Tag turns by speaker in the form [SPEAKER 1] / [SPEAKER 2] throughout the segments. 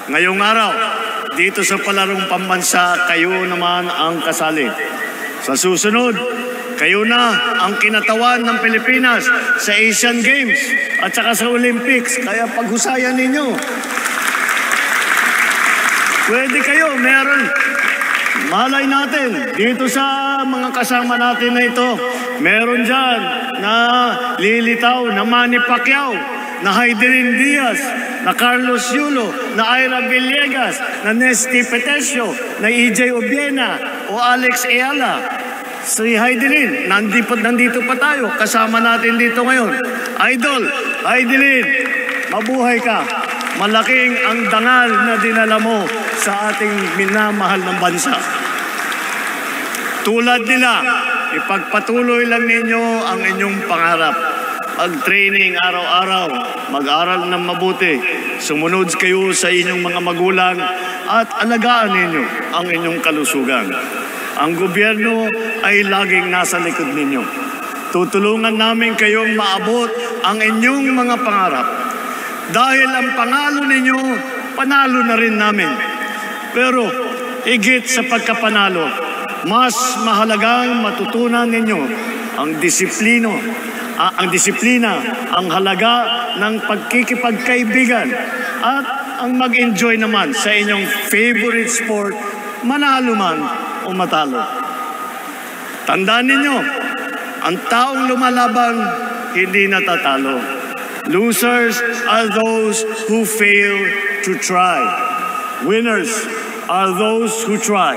[SPEAKER 1] Ngayong araw, dito sa palarong pambansa, kayo naman ang kasali. Sa susunod, kayo na ang kinatawan ng Pilipinas sa Asian Games at saka sa Olympics. Kaya paghusayan ninyo. Pwede kayo, meron. Malay natin, dito sa mga kasama natin na ito, meron dyan na lilitaw na Manny Pacquiao, na Heidelin Diaz, na Carlos Yulo, na Ira Villegas, na Nesty Petesio, na EJ Obiena o Alex Ayala. Si Heidelin, nandito pa tayo, kasama natin dito ngayon. Idol, Heidelin, mabuhay ka. Malaking ang dangal na dinala mo sa ating minamahal ng bansa. Tulad nila, ipagpatuloy lang ninyo ang inyong pangarap. Mag-training araw-araw, mag-aral ng mabuti, sumunod kayo sa inyong mga magulang at alagaan ninyo ang inyong kalusugan. Ang gobyerno ay laging nasa likod ninyo. Tutulungan namin kayong maabot ang inyong mga pangarap. Dahil ang panalo ninyo, panalo na rin namin. Pero higit sa pagkapanalo, mas mahalagang matutunan ninyo ang disiplina, ang halaga ng pagkikipagkaibigan at ang mag-enjoy naman sa inyong favorite sport, manalo man o matalo. Tandaan ninyo, ang taong lumalaban, hindi natatalo. Losers are those who fail to try. Winners are those who try.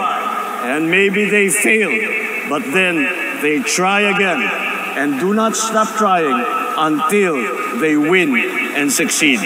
[SPEAKER 1] And maybe they fail, but then they try again and do not stop trying until they win and succeed.